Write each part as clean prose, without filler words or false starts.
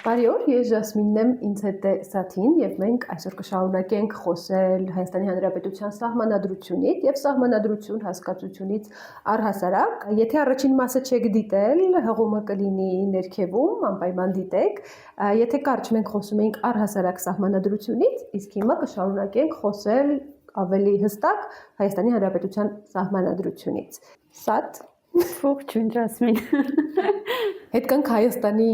Բարի օր, ես Ժասմինն եմ, ինձ հետ է Սաթին եւ մենք այսօր կշարունակենք խոսել Հայաստանի Հանրապետության սահմանադրությունից եւ սահմանադրություն հասկացությունից առհասարակ։ Եթե առաջին մասը չեք դիտել, հղումը կլինի ներքևում, անպայման դիտեք։ Եթե կարճ մենք խոսում էինք առհասարակ սահմանադրությունից, իսկ հիմա կշարունակենք խոսել ավելի հստակ Հայաստանի Հանրապետության սահմանադրությունից։ Սաթ Ողջույն Ժասմին։ Հետ կանք Հայաստանի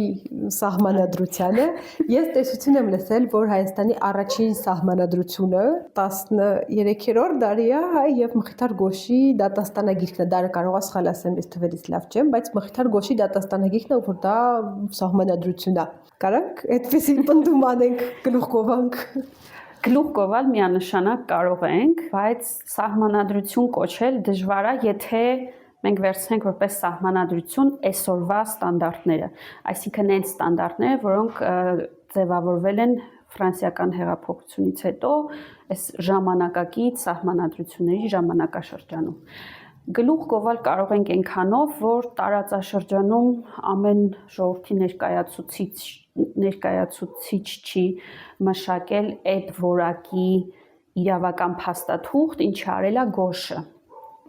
սահմանադրությանը, ես տեսություն եմ լսել, որ Հայաստանի առաջին սահմանադրությունը 13-րդ դարի է, հայ եւ Մխիթար Գոշի դատաստանագիրքն է, դա կարող է սխալ ասեմ, ես թվերից լավ չեմ, բայց Մխիթար Գոշի դատաստանագիրքն է, որ դա սահմանադրություն է։ Կարանք այդպեսի պնդում անենք, գլուխ գովանք։ Գլուխ գովալ միանշանակ կարող ենք, բայց սահմանադրություն կոչել դժվար է, եթե մենք վերցնենք որպես սահմանադրություն այսօրվա ստանդարտները, այսինքն այն ստանդարտները, որոնք ձևավորվել են ֆրանսիական հեղափոխությունից հետո, այս ժամանակակից սահմանադրությունների ժամանակաշրջանում։ Գլուխ գովալ կարող ենք այնքանով, որ տարածաշրջանում ամեն ժողովրդի ներկայացուցիչ չի մշակել այդ որակի իրավական փաստաթուղթ, ինչը արել է Գոշը։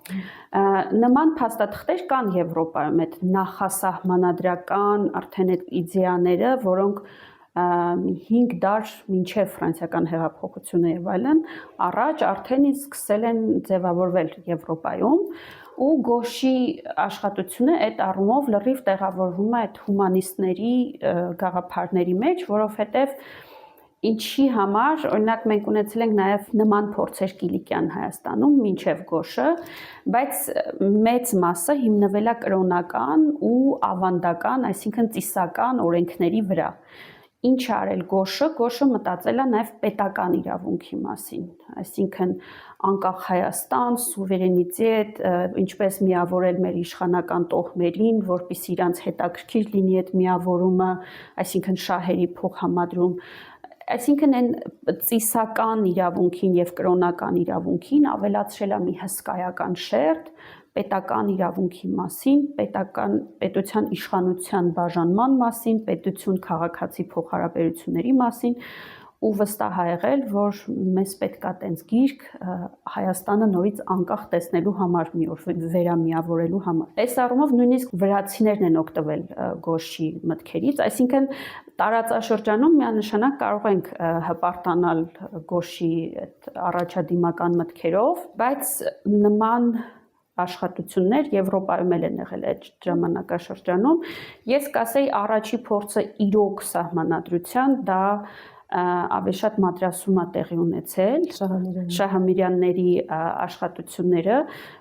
Նման փաստաթղթեր կան Եվրոպայում, այդ նախասահմանադրական արդեն այդ իդեաները, որոնք 5 դար մինչև ֆրանսիական հեղափոխությունը եւ այլն, առաջ արդեն սկսել են ձևավորվել Եվրոպայում, ու Գոշի աշխատությունը այդ առումով լրիվ տեղավորվում է այդ հումանիստների գաղափարների մեջ, որովհետեւ ինչի համար, օրինակ մենք ունեցել ենք նաև նման փորձեր Կիլիկյան Հայաստանում մինչև Գոշը, բայց մեծ մասը հիմնվել է կրոնական ու ավանդական, այսինքն ծիսական օրենքների վրա։ Ինչ արել Գոշը, Գոշը մտածել է նաև պետական իրավունքի մասին, այսինքն անկախ Հայաստան, սուվերենիտետ, ինչպես միավորել մեր իշխանական տոհմերին, որպեսզի իրանց հետաքրքիր լինի այդ միավորումը, այսինքն շահերի փոխհամադրում, այսինքն այն ծիսական իրավունքին եւ կրոնական իրավունքին ավելացրել է մի հսկայական շերտ պետական իրավունքի մասին, պետության իշխանության բաժանման մասին, պետություն քաղաքացի փոխհարաբերությունների մասին ու վստահ ա եղել, որ մեզ պետք է տենց գիրք Հայաստանը նորից անկախ տեսնելու համար, մի օր վերամիավորելու համար։ Այս առումով նույնիսկ վրացիներն են օգտվել Գոշի մտքերից, այսինքն տարածաշրջանում միանշանակ կարող ենք հպարտանալ Գոշի առաջադիմական մտքերով, բայց նման աշխատություններ Եվրոպայում են եղել այդ ժամանակաշրջանում։ Ես կասեի առաջի փորձը իրոք սահմանադրության դա ավելի Մադրասում է տեղի ունեցել Շահամիրյանների աշխատությունները,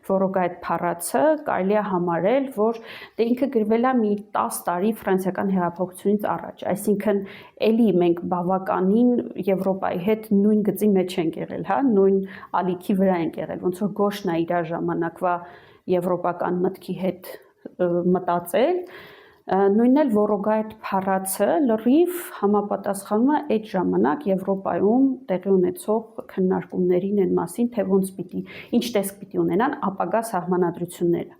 որոնք այդ փառացը կարելի է համարել, որ դե ինքը գրվել է մի 10 տարի ֆրանսիական հեղափոխությունից առաջ, այսինքն էլի մենք բավականին Եվրոպայի հետ նույն գծի մեջ ենք եղել, հա, նույն ալիքի վրա ենք եղել, ոնց որ Գոշն է իր ժամանակվա եվրոպական մտքի հետ մտածել, նույնն էլ Վորոգայթ փառացը լրիվ համապատասխանում է այդ ժամանակ Եվրոպայում տեղի ունեցող քննարկումներին են մասին, թե ինչ տեսք պիտի ունենան ապագա սահմանադրությունները։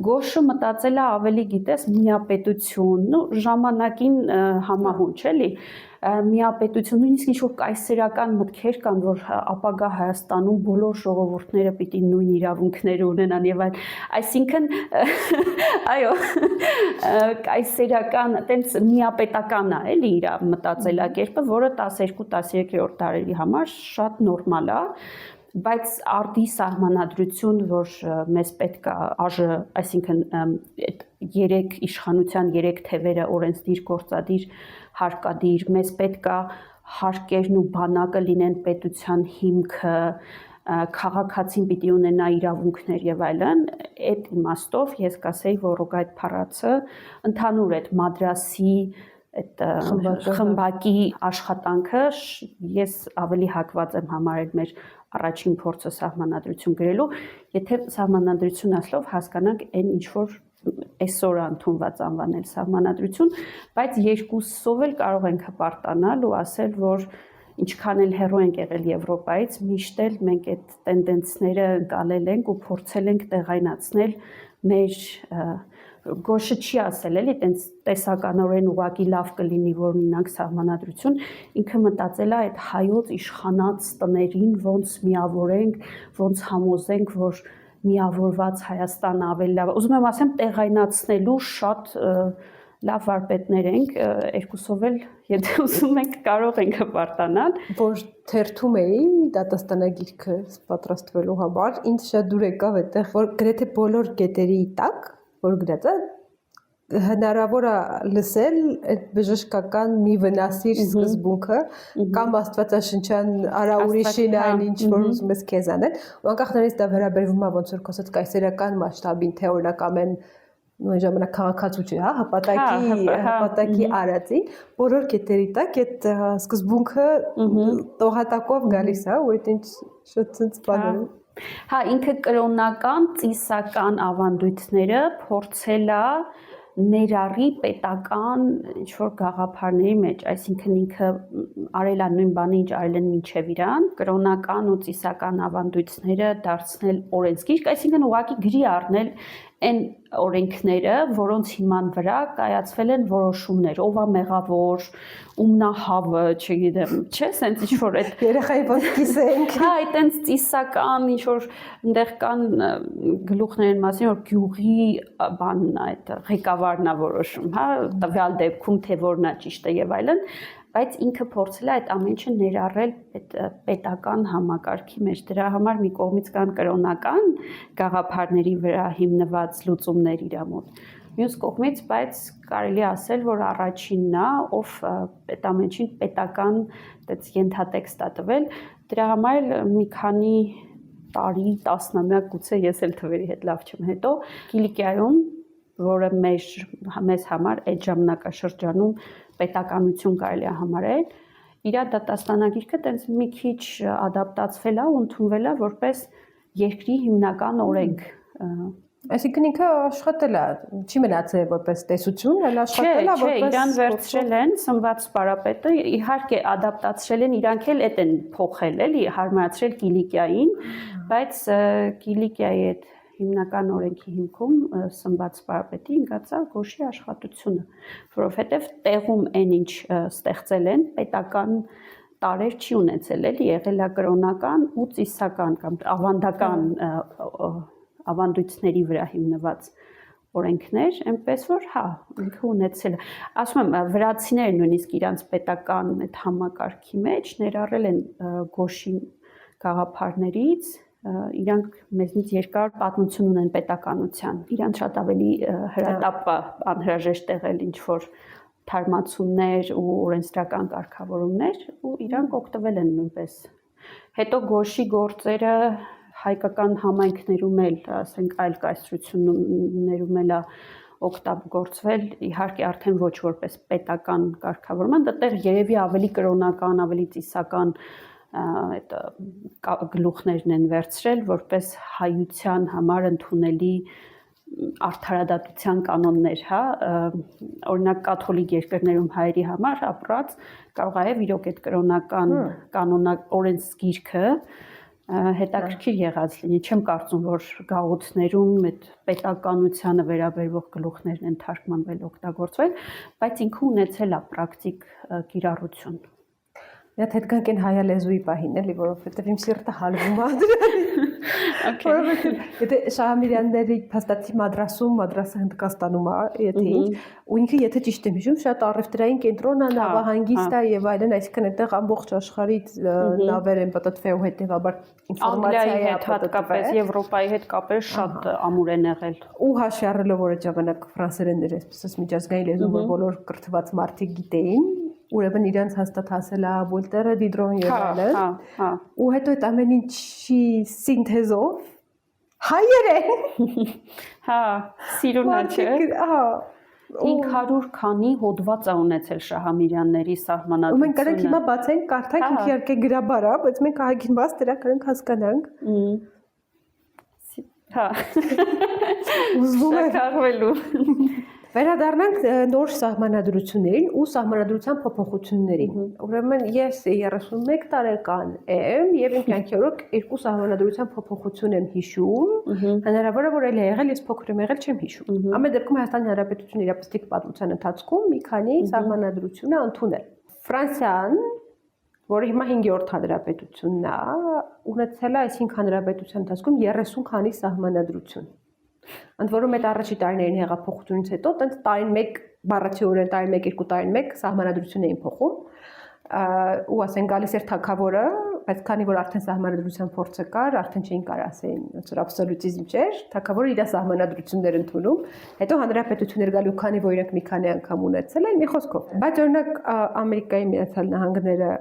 Գոշը մտածել է ավելի գիտես միապետություն, ժամանակին համահունչ էլի, միապետություն, նույնիսկ ինչ-որ կայսերական մտքեր կան, որ ապագա Հայաստանում բոլոր ժողովուրդները պիտի նույն իրավունքներ ունենան եւ այլ, այսինքն այո, կայսերական, տենց միապետական է, էլի իր մտածելակերպը, որը 12-13-րդ դարերի համար շատ նորմալ է, բայց արդի սահմանադրություն, որ մեզ պետք է ԱԺ, այսինքն երեք իշխանության երեք թևերը օրենսդիր, գործադիր, հարկադիր, մեզ պետք է հարկերն ու բանակը լինեն պետության հիմքը, քաղաքացին պիտի ունենա իրավունքներ եւ այլն, այդ իմաստով ես կասեի, որ այդ փառացը ընդհանուր այդ Մադրասի այդ խմբակի աշխատանքը ես ավելի հակված եմ համարել մեր առաջին փորձը սահմանադրություն գրելու, եթե սահմանադրություն ասելով հասկանանք այն ինչ որ այսօր ընդունված անվանել սահմանադրություն, բայց երկուսով էլ կարող ենք հպարտանալ ու ասել, որ ինչքան էլ հեռու ենք եղել Եվրոպայից, միշտ էլ մենք այդ տենդենսները ընկալել ենք ու փորձել ենք տեղայնացնել մեր գոշը չի ասել էլի տենց տեսականորեն ուղակի լավ կլինի որ ունենանք սահմանադրություն ինքը մտածել է այդ հայոց իշխանած տներին ոնց միավորենք ոնց համոզենք որ միավորված Հայաստան ավելի լավ ուզում եմ ասեմ տեղայնացնելու շատ լավ վարպետներ ենք երկուսով էլ եթե ուզում ենք կարող ենք հպարտանալ որ թերթում էի դատաստանագիրքը պատրաստվելու համար ինձ շատ դուր եկավ այդտեղ որ գրեթե բոլոր կետերի տակ որ գրած է հնարավոր է լսել այդ բժշկական մի վնասիր սկզբունքը կամ աստվածաշնչյան արա ուրիշին այն ինչ որ ուզում ես քեզ անել ու անկախ նրանից դա վերաբերվում է ոնց որ խոսած կայսերական մասշտաբին թե օրինակ ամեն նույն ժամանակ քաղաքացու չի, հա, հպատակի արածին, բոլոր կետերի տակ այդ սկզբունքը տողատակով գալիս է, ու այդ ինչ շատ ցած բաներ։ Հա, ինքը կրոնական, ծիսական ավանդույթները փորձել է ներառի պետական ինչ-որ գաղափարների մեջ, այսինքն ինքը արել է նույն բանը, ինչ արել են մինչև իրան, կրոնական ու ծիսական ավանդույթները դարձնել օրենսգիրք, այսինքն ուղղակի գրի առնել այն օրենքները, որոնց հիման վրա կայացվել են որոշումներ, ով է մեղավոր, ումն է հավը, չգիտեմ, չէ, սենց ինչ-որ այդ երեխայի ոսկիս ենք։ Հա, այտենց ծիսական ինչ-որ այնտեղ կան գլուխներն մասին, որ գյուղի բանն է, այդ ղեկավարն է որոշում, հա, տվյալ դեպքում թե որն է ճիշտը եւ այլն, բայց ինքը փորձել է այդ ամեն ինչը ներառել այդ պետական համակարգի մեջ։ Դրա համար մի կողմից կան կրոնական գաղափարների վրա հիմնված լուծումներ իր մոտ։ Մյուս կողմից, բայց կարելի ասել, որ առաջինն է, ով այդ ամեն ինչին պետական այդպես ենթատեքստ է տվել։ Դրա համար մի քանի տարի, տասնամյակ գուցե ես էլ թվերի հետ լավ չեմ հետո Կիլիկիայում, որը մեզ համար այդ ժամանակաշրջանում պետականություն կարելի է համարել, իր դատաստանագիրքը տենց մի քիչ ադապտացվել է ու ընդունվել է որպես երկրի հիմնական օրենք։ Այսինքն ինքը աշխատել է, չի մնացել որպես տեսություն, այլ աշխատել է որպես իրան վերցրել են Սմբաց Սպարապետը, իհարկե ադապտացրել են, իրանք էլ այդ են փոխել, էլի հարմարացրել Կիլիկիային, բայց Կիլիկիայի այդ հիմնական օրենքի հիմքում Սմբաց Սպարապետի ինքնացա գոշի աշխատությունը, որովհետև տեղում այն ինչ ստեղծել են, պետական տարեր չի ունեցել, էլի եղել է կրոնական ու ծիսական կամ ավանդական ավանդույթների վրա հիմնված օրենքներ, այնպես որ հա, ինքը ունեցել է։ Ասում եմ, վրացիները նույնիսկ իրանց պետական այդ համակարգի մեջ ներառել են գոշի գաղափարներից իրանք մեզնից երկար պատմություն ունեն պետականության։ Իրանք շատ ավելի հրատապ անհրաժեշտ եղել ինչ որ թարմացումներ ու օրենսդրական կարգավորումներ ու իրանք օգտվել են նույնպես։ Հետո գոշի գործերը հայկական համայնքներում էլ, ասենք, այլ կայսրություններում էլ օգտագործվել, իհարկե արդեն ոչ որպես պետական կարգավորման, դեռ երևի ավելի կրոնական, ավելի ծիսական այդ գլուխներն են վերցրել, որպես հայության համար ընդունելի արդարադատության կանոններ, հա, օրինակ կաթոլիկ երկրներում հայերի համար ապրած կարող է իրոք այդ կրոնական օրենսգիրքը հետաքրքիր եղած լինի, չեմ կարծում, որ գաղութներում այդ պետականությանը վերաբերող գլուխներն են թարգմանվել, օգտագործվել, բայց ինքը ունեցել է պրակտիկ կիրառություն։ Միատ հետ գանք են հայալեզուի պահին, էլի, որովհետև իմ սիրտը հալվում է դրանից։ Որովհետև եթե Շահամիրյանների փաստացի մադրասը Հնդկաստանում է, եթե ինչ, ու ինքը եթե ճիշտ եմ հիշում, շատ առևտրային կենտրոն է, նավահանգիստ է եւ այլն, այսինքն այդտեղ ամբողջ աշխարհից նավեր են պատտվել ու հետեւաբար ինֆորմացիա է հատկապես Եվրոպայի հետ կապերը շատ ամուր են եղել։ Ու հաշվի առնելով որ այդ ժամանակ ֆրանսերեն էր, այսպես միջազգային լեզու, որ բոլոր կրթված մարդիկ գիտեին, ուրեմն իրանց հաստատ հասել է Վոլտերը, Դիդրոն եւ այլն։ Ու հետո այդ ամեն ինչի սինթեզով հայերեն։ Հա, սիրունա չէ։ Հա, 500 քանի հոդված է ունեցել Շահամիրյանների սահմանադրությունը։ Ու մենք կարանք հիմա բացենք, կարդանք, ինքը իհարկե գրաբար է, բայց մենք ահագին բաց դրա կարանք հասկանանք։ Հա։ Ուզում եմ շաքարվելու։ Վերադառնանք նոր սահմանադրություններին ու սահմանադրության փոփոխություններին։ Ուրեմն ես 31 տարեկան եմ եւ իմ կյանքի օրոք երկու սահմանադրության փոփոխություն եմ հիշում։ Հնարավոր է որ էլ եղել, ես փոքր եմ եղել, չեմ հիշում։ Ամեն դեպքում Հայաստանի Հանրապետությունը իր ապստիկ պատմության ընթացքում մի քանի սահմանադրություն է ընդունել։ Ֆրանսիան, որը հիմա 5-րդ հանրապետությունն է, ունեցել է այս 5 հանրապետության ընթացքում 30 քանի սահմանադրություն։ Ընդ որում այդ առաջի տարիներին հեղափոխությունից հետո տենց տարին 1 բառացիորեն տարին 1-2 տարին 1 սահմանադրություն էին փոխում ու ասեն գալիս էր թագավորը, բայց քանի որ արդեն սահմանադրության փորձը կար, արդեն չէին կարող ասեն, ոնց որ աբսոլյուտիզմ չէր, թագավորը իր սահմանադրություններ ընդունում, հետո հանրապետություններ գալու քանի որ իրենք մի քանի անգամ ունեցել են, մի խոսքով։ Բայց օրինակ Ամերիկայի Միացյալ Նահանգները,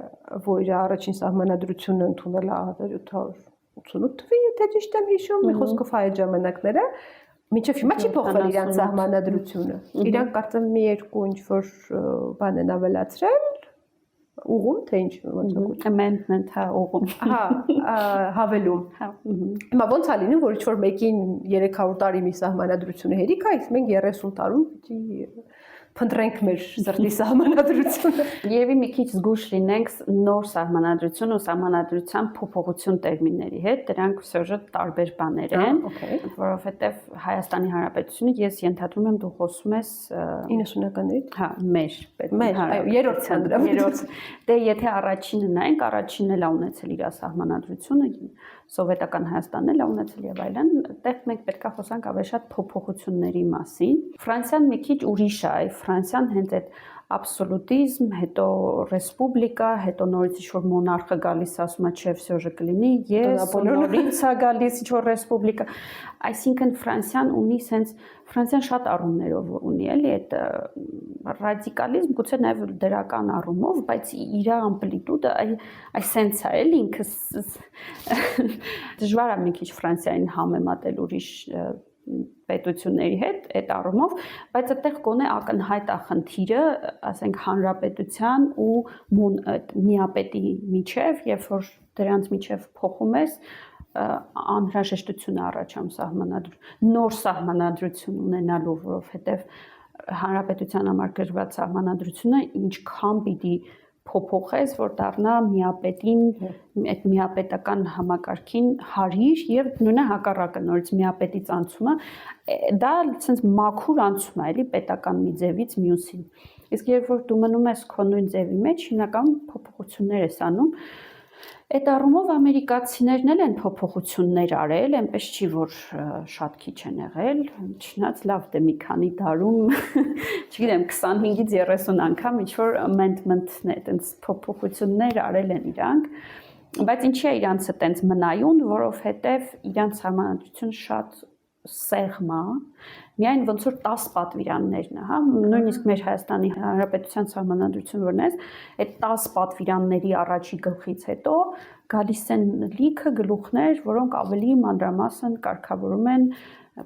որ իր առաջին սահմանադրությունը ընդունել է 1788 թվականին, եթե ճիշտ եմ հիշում, մի խոսքով այդ ժամանակները մինչև հիմա չի փոխվել իրանց սահմանադրությունը։ Իրանք կարծեմ մի երկու ինչ որ բան են ավելացրել, ուղում թե ինչ ոնց որ amendment հա ուղում։ Հա, հավելում։ Հա։ Հիմա ոնց է լինում, որ ինչ որ մեկին 300 տարի մի սահմանադրությունը հերիք է, իսկ մենք 30 տարում պիտի փնտրենք մեր սրտի սահմանադրությունը։ Եվի մի քիչ զգուշ լինենք նոր սահմանադրություն ու սահմանադրության փոփոխություն տերմինների հետ, դրանք սովորաբար տարբեր բաներ են, որովհետև Հայաստանի Հանրապետությունը ես ենթադրում եմ դու խոսում ես 90-ականներից։ հա, Մեր, այո, երրորդ հանրապետություն։ Դե եթե առաջինը նայենք, առաջինն էլ ունեցել իր սահմանադրությունը, սովետական Հայաստանն էլ ունեցել եւ այլն, այդտեղ մենք պետք է խոսանք ավելի շատ փոփոխությունների մասին։ Ֆրանսիան մի քիչ ուրիշ է, Ֆրանսիան հենց այդ աբսոլյուտիզմ, հետո ռեսպուբլիկա, հետո նորից ինչ-որ մոնարխը գալիս ասում է չէ, всё же կլինի, ես նորից է գալիս ինչ-որ ռեսպուբլիկա, այսինքն Ֆրանսիան ունի սենց Ֆրանսիան շատ առումներով ունի էլի այդ ռադիկալիզմ, գուցե նաև դրական առումով, բայց իր ամպլիտուդը այս սենց է էլի ինքը դժվար է մի քիչ Ֆրանսիային համեմատել ուրիշ պետությունների հետ այդ առումով, բայց այդտեղ գոնե ակնհայտ է խնդիրը, ասենք հանրապետության ու միապետի միջև, երբ որ դրանց միջև փոխում ես, անհրաժեշտություն առաջանում նոր սահմանադրություն ունենալու, որովհետև հանրապետության համար գրված սահմանադրությունը ինչքան պիտի փոփոխես, որ դառնա միապետին, այդ միապետական համակարգին հարիր եւ նույնը հակառակը նորից միապետից անցումը, դա ցենց մաքուր անցում է, էլի պետական մի ձևից մյուսին։ Իսկ երբ որ դու մնում ես քո նույն ձևի մեջ, հիմնական փոփոխություններ ես անում, այդ առումով ամերիկացիներն էլ են փոփոխություններ արել, այնպես չի որ շատ քիչ են եղել, չնայած լավ դե մի քանի դարում, չգիտեմ 25-ից 30 անգամ ինչ որ amendment-ներ, այտենց փոփոխություններ արել են իրանք, բայց ինչի է իրանցը այտենց մնայուն, որովհետև իրանց համանadrություն շատ սեղմ է, միայն ոնց որ 10 պատվիրաններն է, հա, նույնիսկ մեր Հայաստանի Հանրապետության սահմանադրություն որն է, այդ 10 պատվիրանների առաջի գլխից հետո գալիս են լիքը գլուխներ, որոնք ավելի մանրամասն կարգավորում են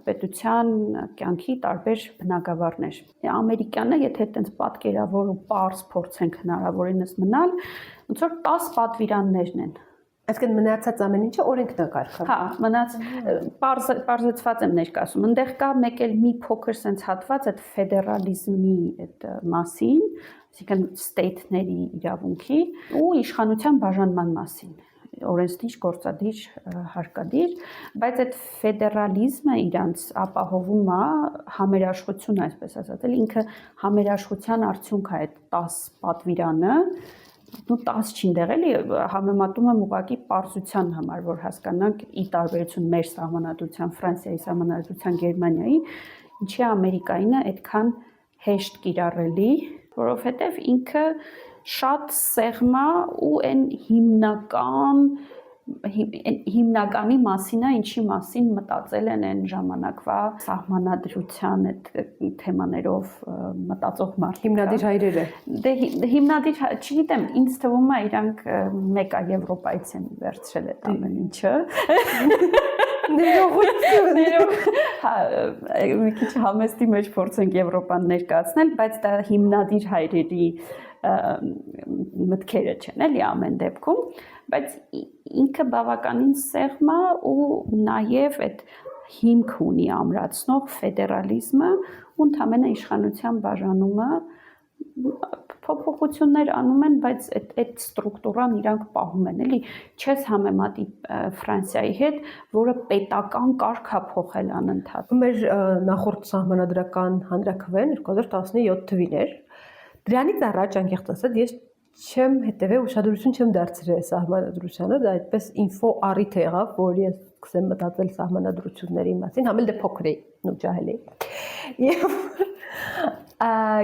պետության կյանքի տարբեր բնագավառներ։ Ամերիկանը, եթե այտենց պատկերավոր ու պարզ փորձենք հնարավորինս մնալ, ոնց որ 10 պատվիրաններն են։ Այսինքն մնացած ամեն ինչը օրենքն է կարգավորում։ Հա, մնաց պարզեցված եմ ներկայացում։ Այնտեղ կա մեկ էլ մի փոքր sense հատված այդ ֆեդերալիզմի այդ մասին, այսինքն state-ների իրավունքի ու իշխանության բաժանման մասին։ Օրենսդիր, գործադիր, հարկադիր, բայց այդ ֆեդերալիզմը իրանց ապահովում է համերաշխություն, այսպես ասած, ինքը համերաշխության արդյունք է այդ 10 պատվիրանը, ու 10 չինտեղ էլի համեմատում եմ ուղղակի պարզության համար, որ հասկանանք ի տարբերություն մեր սահմանադրության, Ֆրանսիայի սահմանադրության, Գերմանիայի, ինչի Ամերիկայինը այդքան հեշտ կիրառելի, որովհետև ինքը շատ սեղմ է ու այն հիմնականի մասին է, ինչի մասին մտածել են այն ժամանակվա սահմանադրության այդ թեմաներով մտածող մարդիկ։ Հիմնադիր հայրերը։ Դե հիմնադիր, չգիտեմ, ինձ թվում է իրանք մեկը Եվրոպայից են վերցրել այդ ամեն ինչը։ Ներողություն։ Հա, մի քիչ համեստի մեջ փորձենք Եվրոպան ներկայացնել, բայց դա հիմնադիր հայրերի մտքերը չեն էլի ամեն դեպքում, բայց ինքը բավականին սեղմ է ու նաև այդ հիմք ունի ամրացնող ֆեդերալիզմը ու ընդհանրապես իշխանության բաժանումը փոփոխություններ անում են, բայց այդ ստրուկտուրան իրանք պահում են, էլի չես համեմատի Ֆրանսիայի հետ, որը պետական կարգ է փոխել անընդհատ։ Մեր նախորդ սահմանադրական հանրաքվեն 2017 թվին էր։ Դրանից առաջ անկեղծ ասած ես չեմ հետևել, ուշադրություն չեմ դարձրել սահմանադրությանը, դա այդպես ինֆո առիթ եղավ, որ ես սկսեմ մտածել սահմանադրությունների մասին, համ էլ դե փոքր էի, ու ջահել էի։ Եվ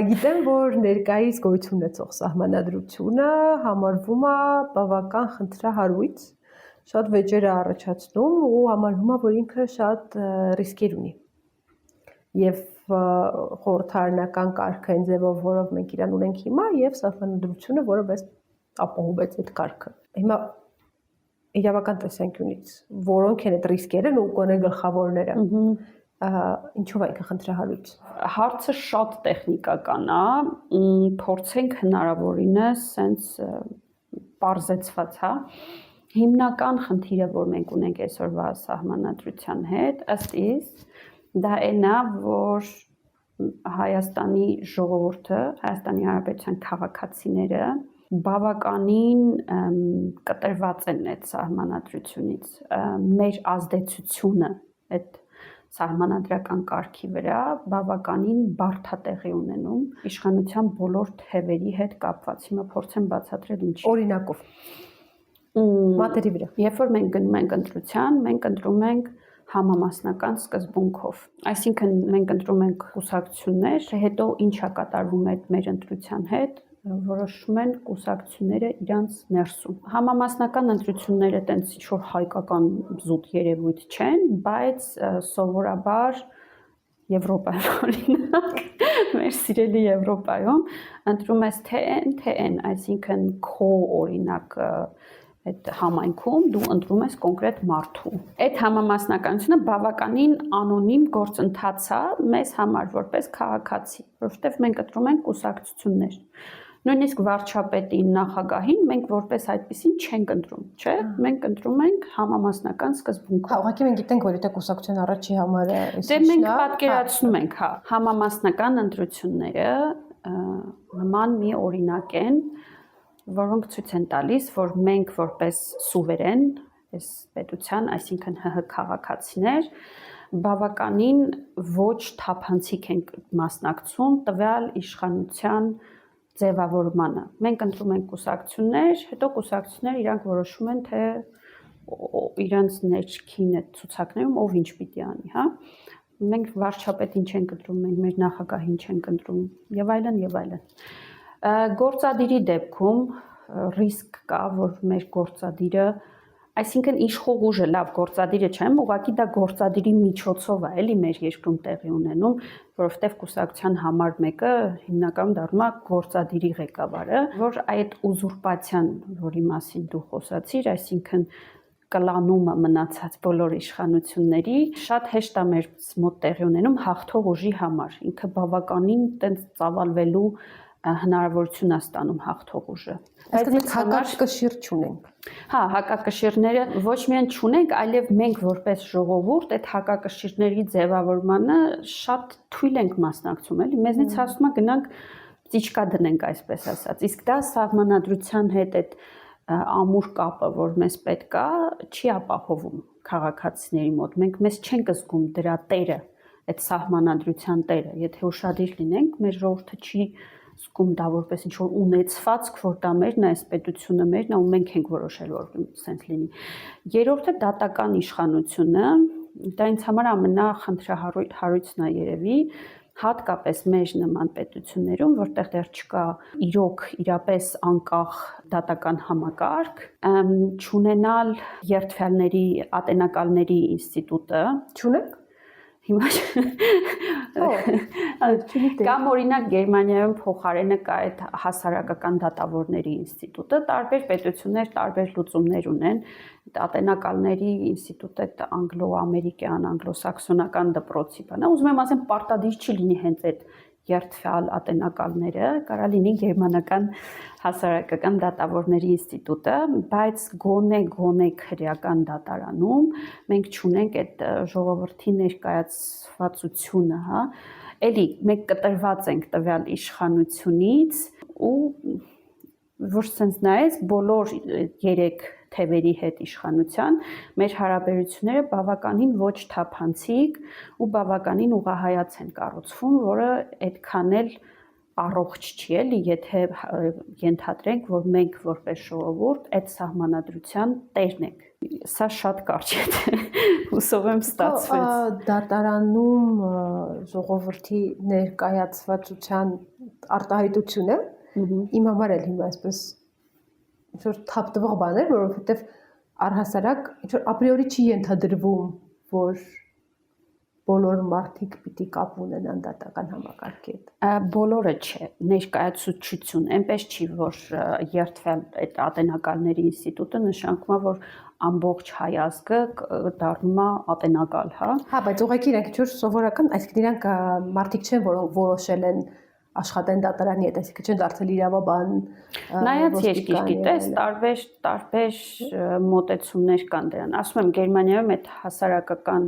գիտեմ, որ ներկայիս գոյություն ունեցող սահմանադրությունը համարվում է բավական խնդրահարույց, շատ վեճեր է առաջացնում ու համարվում է, որ ինքը շատ ռիսկեր ունի։ Եվ խորհրդարանական կարգը այն ձևով, որով մենք իրան ունենք հիմա, եւ սահմանադրությունը, որը մեզ ապահովեց այդ կարգը։ Հիմա իրավական տեսանկյունից որոնք են այդ ռիսկերը ու գոնե գլխավորները։ Ինչու՞վ է ինքը խնդրահարույց։ Հարցը շատ տեխնիկական է, փորձենք հնարավորինս sense պարզեցված, հա։ Հիմնական խնդիրը, որ մենք ունենք այսօրվա սահմանադրության հետ, ըստ իս, դա այն է, որ Հայաստանի ժողովուրդը, Հայաստանի Հանրապետության քաղաքացիները բավականին կտրված են այդ սահմանադրությունից։ Մեր ազդեցությունը այդ սահմանադրական կարգի վրա բավականին բարդ է տեղի ունենում իշխանության բոլոր թևերի հետ կապված։ Հիմա փորձեմ բացատրել ինչի։ Օրինակով մատերի վրա։ Երբ որ մենք գնում ենք ընտրության, մենք ընտրում ենք համամասնական սկզբունքով։ Այսինքն մենք ընտրում ենք կուսակցություններ, հետո ինչ է կատարվում այդ մեր ընտրության հետ, որոշում են կուսակցությունները իրանց ներսում։ Համամասնական ընտրությունները տենց ինչ-որ հայկական զուտ երևույթ չեն, բայց սովորաբար Եվրոպայում օրինակ, մեր սիրելի Եվրոպայում ընտրում ես թե N, այսինքն քո օրինակ այդ համայնքում դու ընտրում ես կոնկրետ մարդու։ Այդ համամասնականությունը բավականին անոնիմ գործընթաց է մեզ համար որպես քաղաքացի, որովհետև մենք ընտրում ենք կուսակցություններ։ Նույնիսկ վարչապետին, նախագահին մենք որպես այդպեսին չենք ընտրում, չէ՞։ Մենք ընտրում ենք համամասնական սկզբունքով։ Ուղղակի մենք գիտենք, որ եթե կուսակցության առաջի համարը դե մենք պատկերացնում ենք, հա, համամասնական ընտրությունները նման մի օրինակ են, որոնք ցույց են տալիս, որ մենք որպես սուվերեն, այս պետության, այսինքն ՀՀ քաղաքացիներ, բավականին ոչ թափանցիկ ենք մասնակցում տվյալ իշխանության ձևավորմանը։ Մենք ընտրում ենք կուսակցություններ, հետո կուսակցությունները իրանք որոշում են, թե իրանց ներքին այդ ցուցակներում ով ինչ պիտի անի, հա։ Մենք վարչապետին չենք ընտրում, մենք մեր նախագահին չենք ընտրում, եւ այլն եւ այլն։ Գործադիրի դեպքում ռիսկ կա, որ մեր գործադիրը, այսինքն իշխող ուժը լավ գործադիրը չեմ, ուղղակի դա գործադիրի միջոցով է, էլի մեր երկրում տեղի ունենում, որովհետև կուսակցության համար մեկը հիմնականում դառնում է գործադիրի ղեկավարը, որ այդ ուզուրպացիան, որի մասին դու խոսացիր, այսինքն կլանումը մնացած բոլոր իշխանությունների շատ հեշտ է մեր մոտ տեղի ունենում հաղթող ուժի համար, ինքը բավականին տենց ծավալվելու հնարավորություն է ստանում հաղթող ուժը։ Այսինքն մենք հակակշիռ չունենք։ Հա, հակակշիռները ոչ միայն չունենք, այլև մենք որպես ժողովուրդ այդ հակակշիռների ձևավորմանը շատ թույլ ենք մասնակցում, էլի։ Մեզնից ասում է գնանք ծիճկա դնենք, այսպես ասած։ Իսկ դա սահմանադրության հետ այդ ամուր կապը, որ մեզ պետք է, չի ապահովում քաղաքացիների մոտ։ Մենք մեզ չենք զգում դրա տերը, այդ սահմանադրության տերը։ Եթե ուշադիր լինենք, մեր ժողովուրդը չի զգում դա որպես ինչ-որ ունեցվածք, որ դա մերն է, այս պետությունը մերն է ու մենք ենք որոշել, որ սենց լինի։ Երրորդը դատական իշխանությունը, դա ինձ համար ամենախնդրահարույցն է երևի, հատկապես մեր նման պետություններում, որտեղ դեռ չկա իրոք իրապես անկախ դատական համակարգ, չունենալ երդվյալների, ատենակալների ինստիտուտը, չունենք։ Հիմա կամ օրինակ Գերմանիայում փոխարենը կա այդ հասարակական դատավորների ինստիտուտը, տարբեր պետություններ տարբեր լուծումներ ունեն, ատենակալների ինստիտուտը այդ անգլո-ամերիկյան, անգլոսաքսոնական դպրոցի բանա, ուզում եմ ասեմ պարտադիր չի լինի հենց այդ երթվյալ ատենակալները, կարա լինի գերմանական հասարակական դատավորների ինստիտուտը, բայց գոնե քրեական դատարանում մենք չունենք այդ ժողովրդի ներկայացվածությունը, հա, էլի մենք կտրված ենք տվյալ իշխանությունից ու որ sense նայես բոլոր 3 թևերի հետ իշխանության մեր հարաբերությունները բավականին ոչ թափանցիկ ու բավականին ուղղահայաց են կառուցվում, որը այդքան էլ առողջ չի էլի, եթե ենթադրենք, որ մենք որպես ժողովուրդ այդ սահմանադրության տերն ենք։ Սա շատ կարճ է, հուսով եմ ստացվեց։ Դատարանում ժողովրդի ներկայացվածության արտահայտությունը իմ համար էլ հիմա այսպես ինչ-որ թափտվող բան է, որովհետև առհասարակ ինչ-որ ապրիորի չի ենթադրվում, որ բոլոր մարդիկ պիտի կապ ունենան դատական համակարգի հետ։ Բոլորը չէ, ներկայացուցչություն, այնպես չի, որ երթվյալ այդ ատենակալների ինստիտուտը նշանակում է, որ ամբողջ հայ ազգը դառնում է ատենակալ, հա։ Հա, բայց ուղղակի իրանք ինչ-որ սովորական, այսինքն իրանք մարդիկ չեն, որոնք որոշել են աշխատեն դատարանի հետ, այսինքն չեն դարձել իրավաբան։ Նայած երկիր գիտես, տարբեր մոտեցումներ կան դրան։ Ասում եմ, Գերմանիայում այդ հասարակական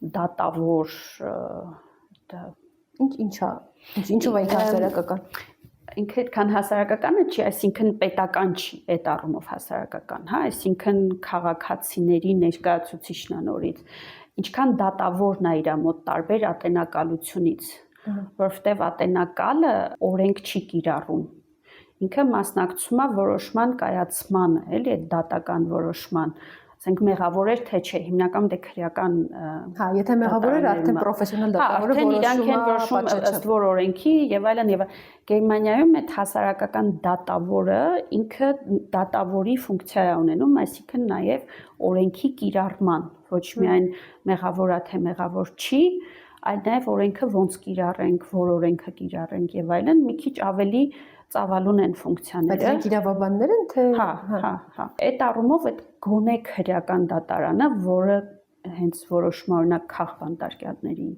դատավոր ինչով է հասարակական։ Ինքը այդքան հասարակականը չի, այսինքն պետական չի, այդ առումով հասարակական, հա, այսինքն քաղաքացիների ներկայացուցիչն է նորից։ Ինչքան դատավորն է իր մոտ տարբեր ատենակալությունից, որովհետև ատենակալը օրենք չի կիրառում։ Ինքը մասնակցում է որոշման կայացմանը, էլի այդ դատական որոշման, ասենք մեղավոր էր թե չէ, հիմնականում դե քրեական։ Հա, եթե մեղավոր էր, արդեն պրոֆեսիոնալ դատավորը որոշում ըստ որ օրենքի եւ այլն եւ Գերմանիայում այդ հասարակական դատավորը ինքը դատավորի ֆունկցիա է ունենում, այսինքն նաեւ օրենքի կիրառման, ոչ միայն մեղավորա թե մեղավոր չի, այլ նաեւ օրենքը ոնց կիրառենք, որ օրենքը կիրառենք եւ այլն, մի քիչ ավելի ծավալուն են ֆունկցիաները։ Բայց դրանք իրավաբաններ են թե։ Հա։ Այդ առումով այդ գոնե քրեական դատարանը, որը հենց որոշում օրինակ քաղբանտարկյալների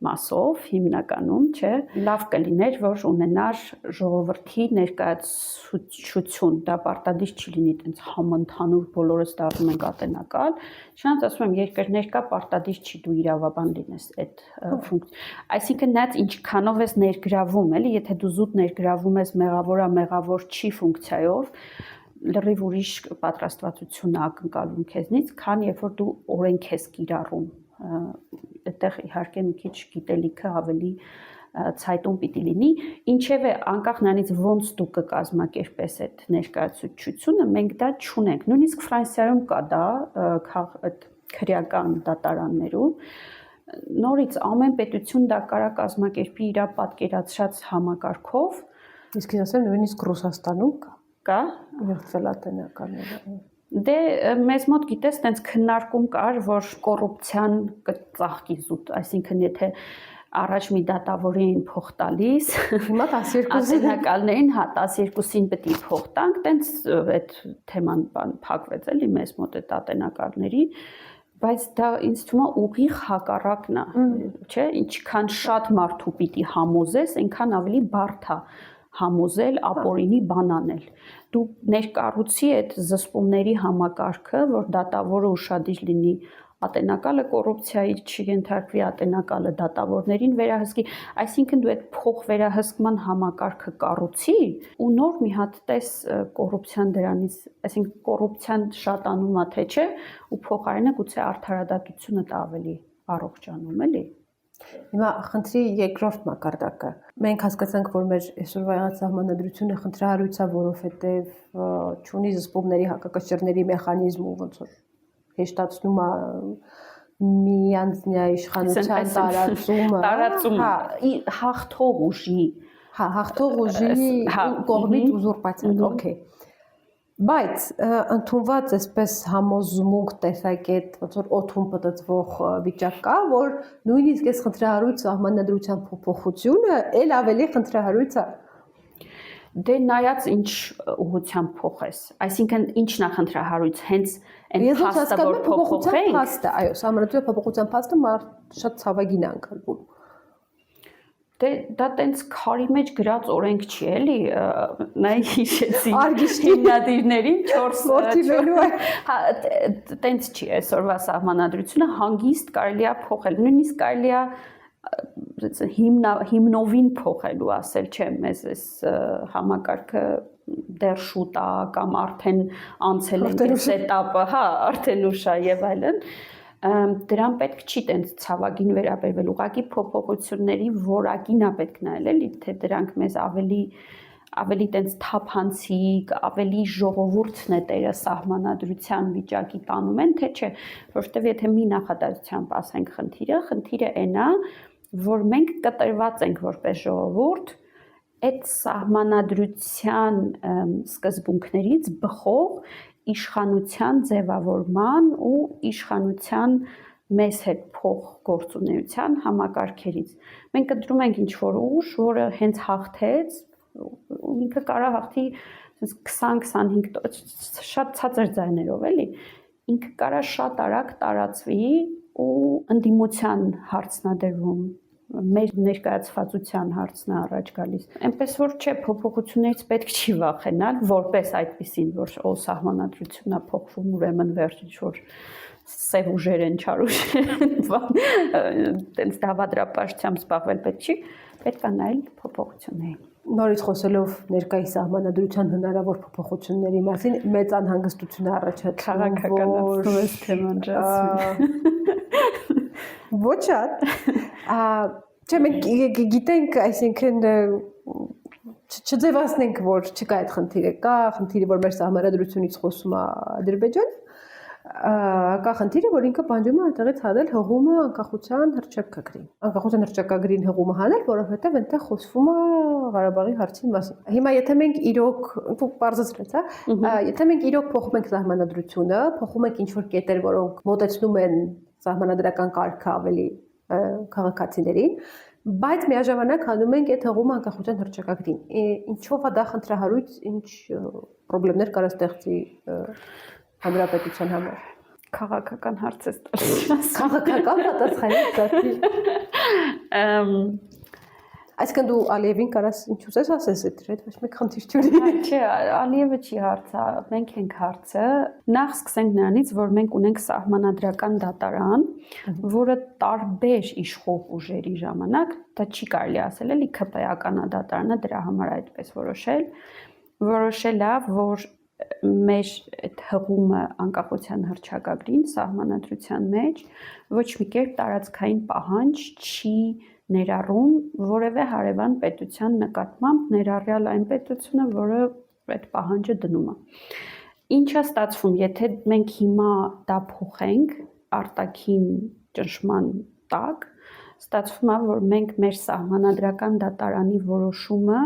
մասով հիմնականում, չէ, լավ կլիներ, որ ունենար ժողովրդի ներկայացուցչություն, դա պարտադիր չի լինի տենց համընդհանուր բոլորս դառնում ենք ատենակալ, շանս ասում եմ երկրներ կա պարտադիր չի դու իրավաբան լինես այդ ֆունկցիա, այսինքն նա ինչքանով ես ներգրավում, էլի, եթե դու զուտ ներգրավում ես մեղավոր չի ֆունկցիայով, լրիվ ուրիշ պատրաստվածություն ակնկալում քեզնից, քան երբ որ դու օրենք ես կիրառում, այդտեղ իհարկե մի քիչ գիտելիքը ավելի ցայտուն պիտի լինի, ինչևէ անկախ նրանից ոնց դու կկազմակերպես այդ ներկայացուցչությունը, մենք դա չունենք, նույնիսկ Ֆրանսիայում կա դա այդ քրեական դատարաններում, նորից ամեն պետություն դա կարա կազմակերպի իր պատկերացրած համակարգով, իսկ ասեմ նույնիսկ Ռուսաստանում կա երթվել ատենակալները։ Դե մեզ մոտ գիտես, տենց քննարկում կար, որ կոռուպցիան կծաղկի զուտ, այսինքն եթե առաջ մի դատավորի էին փող տալիս, հիմա 12-ին ատենակալներին, հա, 12-ին պետք է փող տանք, տենց այդ թեման փակվեց էլի մեզ մոտ այդ ատենակալների, բայց դա ինձ թվում է ուղիղ հակառակն է, չէ, ինչքան շատ մարդու պիտի համոզես, այնքան ավելի բարդ է համոզել, ապօրինի բան անել։ Դու ներկառուցի այդ զսպումների համակարգը, որ դատավորը ուշադիր լինի, ատենակալը կոռուպցիայի չենթարկվի, ատենակալը դատավորներին վերահսկի, այսինքն դու այդ փող վերահսկման համակարգը կառուցի ու նոր մի հատ տես կոռուպցիան դրանից, այսինքն կոռուպցիան շատանում է թե չէ, ու փոխարենը գուցե արդարադատությունը դա ավելի առողջանում էլի։ Հիմա խնդրի երկրորդ մակարդակը։ Մենք հասկացանք, որ մեր այսօրվա եղած սահմանադրությունը խնդրահարույց է, որովհետև չունի զսպումների հակակշիռների մեխանիզմ ու ոնց որ հեշտացնում է միանձնյա իշխանության տարածումը, հաղթող ուժի, հաղթող ուժի կողմից ուզուրպացիան, օքեյ։ Բայց ընդունված այսպես համոզմունք տեսակետ ոնց որ օթում պատծվող վիճակ կա, որ նույնիսկ այս խնդրահարույց սահմանադրության փոփոխությունը ել ավելի խնդրահարույց է։ Դե նայած ինչ ուղղությամբ փոխես, այսինքն ինչն է խնդրահարույց, հենց այն փաստը որ փոփոխենք, փաստը, այո, սահմանադրության փոփոխության փաստը շատ ցավագին է անցալվում։ Դա տենց քարի մեջ գրած օրենք չի էլի, նայ հիշեցի Արգիշտի հիմնադիրներին 4 մորթիվելու է։ Հա, տենց չի այսօրվա սահմանադրությունը հանգիստ կարելի է փոխել, նույնիսկ կարելի է հիմնովին փոխելու, ասել չէ, մեզ այս համակարգը դեռ շուտ է կամ արդեն անցել ենք այս этаպը, հա, արդեն ուշ է եւ այլն։ Դրան պետք չի տենց ցավագին վերաբերվել, ուղղակի փոփոխությունների որակին է պետք նայել, էլի, թե դրանք մեզ ավելի տենց թափանցիկ, ավելի ժողովուրդն է տերը սահմանադրության վիճակի տանում են, թե չէ, որովհետև եթե մի նախադասությամբ ասենք խնդիրը այն է, որ մենք կտրված ենք որպես ժողովուրդ այդ սահմանադրության սկզբունքներից բխող իշխանության ձևավորման ու իշխանության մեզ հետ փոխգործունեության համակարգերից։ Մենք ընտրում ենք ինչ-որ ուժ, որը հենց հաղթեց, ու ինքը կարա հաղթի 20-25 շատ ցածր ձայներով, էլի։ Ինքը կարա շատ արագ տարածվի ու ընդդիմության հարցնադրվում մեր ներկայացվածության հարցն է առաջ գալիս։ Այնպես որ չէ, փոփոխություններից պետք չի վախենալ, որպես այդպեսին, որ սահմանադրությունն է փոխվում, ուրեմն վերջ ինչ-որ սև ուժեր են, չար ուժեր են, տենց դավադրապաշտությամբ զբաղվել պետք չի, պետք է նայել փոփոխություններին։ Նորից խոսելով ներկայիս սահմանադրության հնարավոր փոփոխությունների մասին, մեծ անհանգստություն է առաջացնում, քաղաքականացնում ես թեման ջասմին։ Ոչ շատ։ Չէ, մենք գիտենք, այսինքն չձևացնենք, որ չկա այդ խնդիրը, կա խնդիրը, որ մեր սահմանադրությունից խոսում է Ադրբեջանը, կա խնդիրը, որ ինքը պահանջում է այնտեղից հանել հղումը անկախության հռչակագրին։ Անկախության հռչակագրին հղումը հանել, որովհետև այնտեղ խոսվում է Ղարաբաղի հարցի մասին։ Հիմա եթե մենք իրոք պարզեցրեց, հա, եթե մենք իրոք փոխում ենք սահմանադրությունը, փոխում ենք ինչ-որ կետեր, որոնք մոտեցնում են սահմանադրական կարգը ավելի քաղաքացիներին, բայց միաժամանակ հանում ենք այդ հղումը անկախության հռչակագրին։ Ինչով է դա խնդրահարույց, ինչ խնդիրներ կարող ստեղծի հանրապետության համար։ Քաղաքական հարց է տալիս։ Քաղաքական պատասխանի դարձի։ Այսինքն դու Ալիևին կարաս ինչ ուզես ասես այդ հետ, ոչ մեկ խնդիր չունի։ Չէ, Ալիևը չի հարցը, մենք ենք հարցը։ Նախ սկսենք նրանից, որ մենք ունենք սահմանադրական դատարան, որը տարբեր իշխող ուժերի ժամանակ, դա չի կարելի ասել, էլի ՔՊ-ական դատարանը դրա համար այդպես որոշել է, որ մեր այդ հղումը անկախության հռչակագրին սահմանադրության մեջ ոչ մի կերպ տարածքային պահանջ չի ներառում որևէ հարևան պետության նկատմամբ, ներառյալ այն պետությունը, որը այդ պահանջը դնում է։ Ինչա ստացվում, եթե մենք հիմա դա փոխենք արտաքին ճնշման տակ, ստացվում է, որ մենք մեր սահմանադրական դատարանի որոշումը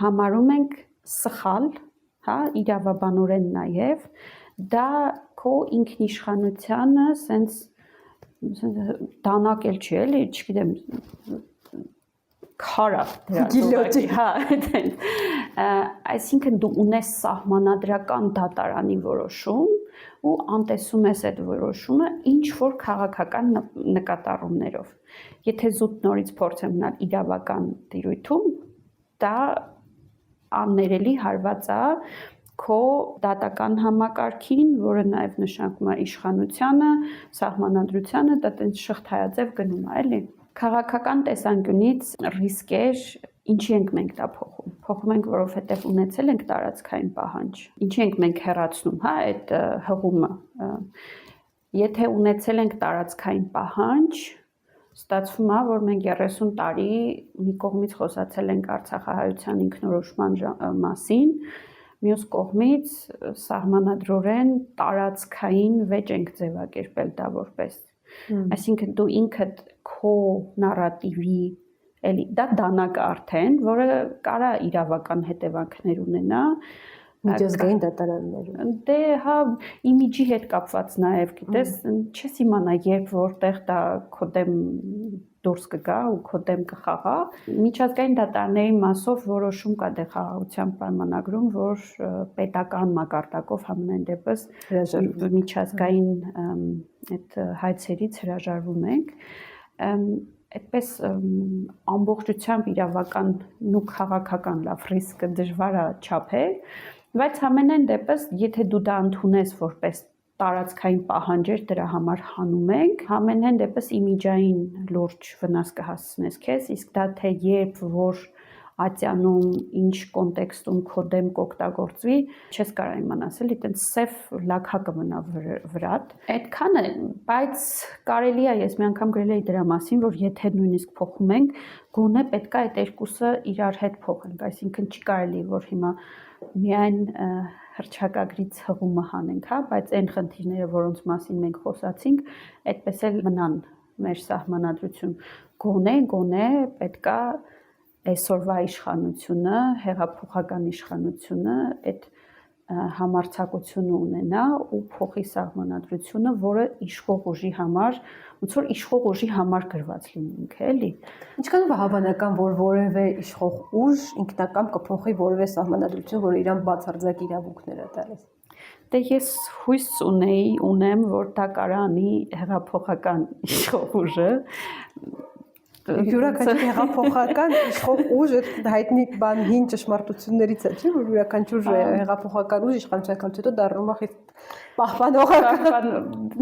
համարում ենք սխալ, հա, իրավաբանորեն նաև, դա քո ինքնիշխանությանը սենց դանակ էլ չի, էլի, չգիտեմ, քարա դրածողակի, հա, այսինքն դու ունես սահմանադրական դատարանի որոշում ու անտեսում ես այդ որոշումը ինչ-որ քաղաքական նկատառումներով։ Եթե զուտ նորից փորձեմ մնալ իրավական տիրույթում, դա աններելի հարված է քո դատական համակարգին, որը նաև նշանակում է իշխանությանը, սահմանադրությանը, դա տենց շղթայաձև գնում է, էլի։ Քաղաքական տեսանկյունից ռիսկեր, ինչի ենք մենք դա փոխում։ Փոխում ենք, որովհետև ունեցել ենք տարածքային պահանջ։ Ինչի ենք մենք հեռացնում, հա, այդ հղումը։ Եթե ունեցել ենք տարածքային պահանջ, ստացվում է, որ մենք 30 տարի մի կողմից խոսացել ենք Արցախահայության ինքնորոշման մասին, մյուս կողմից սահմանադրորեն տարածքային վեճ ենք ձևակերպել դա որպես։ Այսինքն դու ինքդ քո նարատիվի, էլի դա դանակ արդեն, որը կարա իրավական հետևանքներ ունենա, միջազգային դատարաններում։ Դե հա, իմիջի հետ կապված նաև, գիտես, չես իմանա, երբ որտեղ դա քո դեմ դուրս կգա ու քո դեմ կխաղա։ Միջազգային դատարանների մասով որոշում կա դե խաղաղության պայմանագրում, որ պետական մակարդակով համենայն դեպս միջազգային այդ հայցերից հրաժարվում ենք։ այդպես ամբողջությամբ իրավական ու քաղաքական լավ ռիսկը դժվար է չափել, բայց ամենայն դեպս, եթե դու դա ընդունես որպես տարածքային պահանջեր դրա համար հանում ենք, ամենայն դեպս իմիջային լուրջ վնաս կհասցնես քեզ, իսկ դա թե երբ որ ատյանում ինչ կոնտեքստում քո դեմ կօգտագործվի, չես կարող իմանալ, էլի այտենց սև լաքակը մնա վրատ։ Այդքանը, բայց կարելի է, ես մի անգամ գրել էի դրա մասին, որ եթե նույնիսկ փոխում ենք, գոնե պետք է այդ երկուսը իրար հետ փոխենք, այսինքն չի կարելի, որ հիմա միայն հռչակագրից հղումը հանենք, հա, բայց այն խնդիրները, որոնց մասին մենք խոսացինք, այդպես էլ մնան մեր սահմանադրություն։ Գոնե պետք է այսօրվա իշխանությունը, հեղափոխական իշխանությունը այդ համարձակությունը ունենա ու փոխի սահմանադրությունը, որը իշխող ուժի համար, ոնց որ իշխող ուժի համար գրված լինի ինքը, էլի։ Ինչքանով է հավանական, որ որևէ իշխող ուժ ինքնակամ կփոխի որևէ սահմանադրություն, որը իրան բացարձակ իրավունքներ է տալիս։ Դե ես հույս ունեմ, որ դա կարա անի հեղափոխական իշխող ուժը։ Յուրաքանչյուր հեղափոխական իշխող ուժ հայտնի բան հին ճշմարտություններից է, չէ՞, որ յուրաքանչյուր հեղափոխական ուժ իշխանությունից հետո դառնում է խիստ պահպանողական։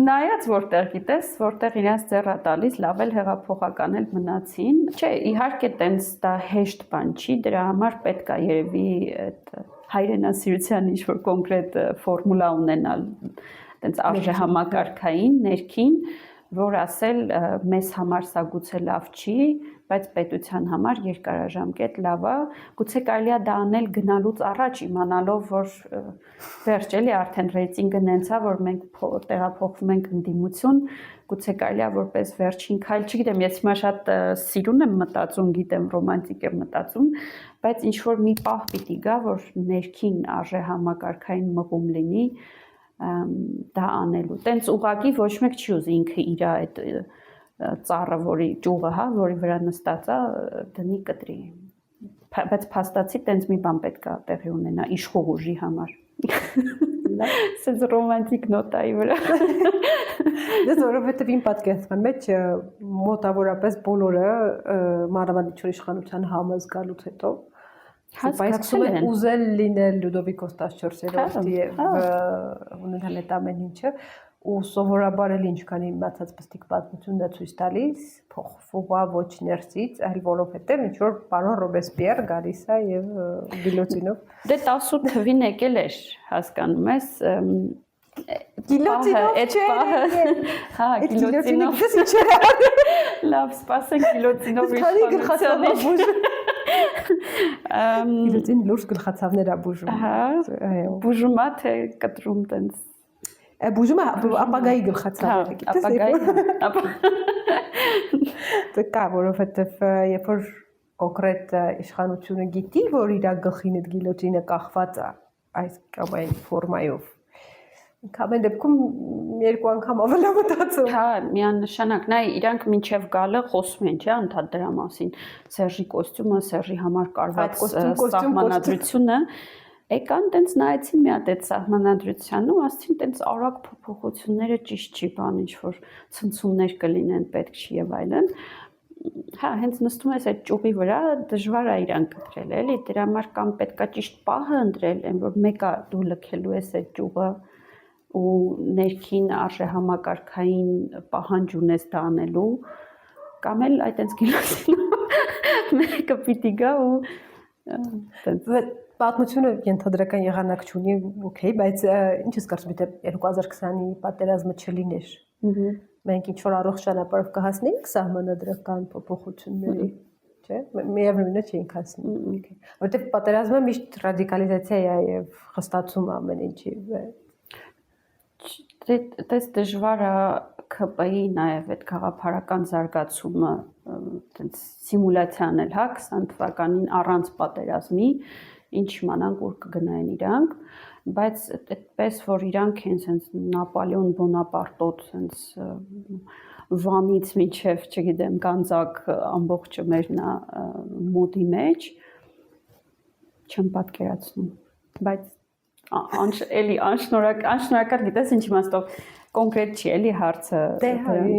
Նայած որտեղ գիտես, որտեղ իրենց ձեռ է տալիս, լավ էլ հեղափոխական էլ մնացին։ Չէ, իհարկե տենց դա հեշտ բան չի, դրա համար պետք է երևի այդ հայրենասիրության ինչ-որ կոնկրետ ֆորմուլա ունենալ, տենց արժեհամակարգային, ներքին, որ ասել մեզ համար սա գուցե լավ չի, բայց պետության համար երկարաժամկետ լավ է, գուցե կարելի է դա անել գնալուց առաջ իմանալով, որ վերջ էլի արդեն ռեյտինգը նենց է, որ մենք տեղափոխվում ենք ընդդիմություն, գուցե կարելի է որպես վերջին քայլ, չգիտեմ, ես հիմա շատ սիրուն եմ մտածում, գիտեմ, ռոմանտիկ եմ մտածում, բայց ինչ որ մի պահ պիտի գա, որ ներքին արժեհամակարգային մղում լինի դա անելու։ Տենց ուղղակի ոչ մեկ չի ուզի ինքը իր այդ ծառը, որի ճյուղը, հա, որի վրա նստած է, դնի կտրի։ Բայց փաստացի տենց մի բան պետք է տեղի ունենա իշխող ուժի համար։ Սենց ռոմանտիկ նոտայի վրա։ Դες որովհետև իմ պատկերացման մեջ մոտավորապես բոլորը մանրամասն իշխանության համը զգալուց հետո հասկացել են ուզել լինել Լյուդովիկոս 14-րդ եւ ունենալ այդ ամեն ինչը ու սովորաբար էլ ինչքան իմացած պստիկ պատմությունն է ցույց տալիս փոխվողա ոչ ներսից այլ որովհետեւ ինչ որ պարոն Ռոբեսպիեր գալիս է եւ գիլյոտինով դե 18 թվին եկել էր հասկանում ես գիլյոտինով հա գիլյոտինով լավ սպասենք գիլյոտինով իշխանության Գիլյոտին լուրջ գլխացավներ է բուժում։ Հա, բուժում է թե կտրում տենց։ Բուժում է ապագայի գլխացավները, գիտես։ Դա կա, որովհետև երբ որ կոնկրետ իշխանությունը գիտի, որ իր գլխին այդ գիլյոտինը կախված է այս կամ այն ֆորմայով Ամեն դեպքում երկու անգամ ավելի մտածում։ Հա, միանշանակ, նայ իրանք մինչև գալը խոսում են, չէ՞, անդադ դրա մասին։ Սերժի կոստյումը, Սերժի համար կարված սահմանադրությունը, եկան տենց նայեցին մի հատ այդ սահմանադրությանը ու ասցին տենց արագ փոփոխությունները ճիշտ չի, բան ինչ որ ցնցումներ կլինեն, պետք չի եւ այլն։ Հա, հենց նստում ես այդ ճյուղի վրա, դժվար է իրան կտրել, էլի, դրա համար կամ պետքա ճիշտ պահը ընտրել, այն որ մեկը դու լքելու ես այդ ճյուղը ու ներքին արժեհամակարգային պահանջ ունես դա անելու կամ էլ այտենց գիլյոտինով մեկը պիտի գա ու պատմությունը ենթադրական եղանակ չունի, օքեյ, բայց ինչ ես կարծում, եթե 2020-ի պատերազմը չլիներ, մենք ինչ որ առողջ ճանապարհով կհասնեինք սահմանադրական փոփոխությունների, չէ՞, միևնույնն է չէինք հասնի, որովհետև պատերազմը միշտ ռադիկալիզացիա է եւ խստացում ամեն ինչի Դες դժվար է ԿՊ-ի նաև այդ գաղափարական զարգացումը սիմուլյացիան էլ, հա, 20 թվականին առանց պատերազմի, ինչ իմանանք ուր կգնային իրանք, բայց այդպես որ իրանք են sense Նապոլեոն Բոնապարտոտ sense Վանից մինչև, չգիտեմ, Գանձակ ամբողջը մերնա մոդի մեջ չեմ պատկերացնում, բայց էլի անշնորհակալ գիտես ինչ իմաստով կոնկրետ չի էլի հարցը։ Դե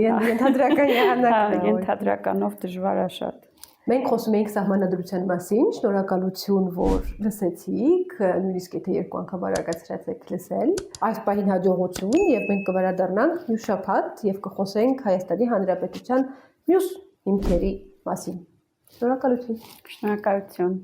ենթադրական եղանակն է։ Ենթադրականով դժվար է շատ։ Մենք խոսում էինք սահմանադրության մասին, շնորհակալություն, որ լսեցիք, նույնիսկ եթե երկու անգամ արագացրած եք լսել։ Այս պահին հաջողություն եւ մենք կվերադառնանք մյուս շաբաթ եւ կխոսենք Հայաստանի Հանրապետության մյուս հիմքերի մասին։ Շնորհակալություն։ Շնորհակալություն։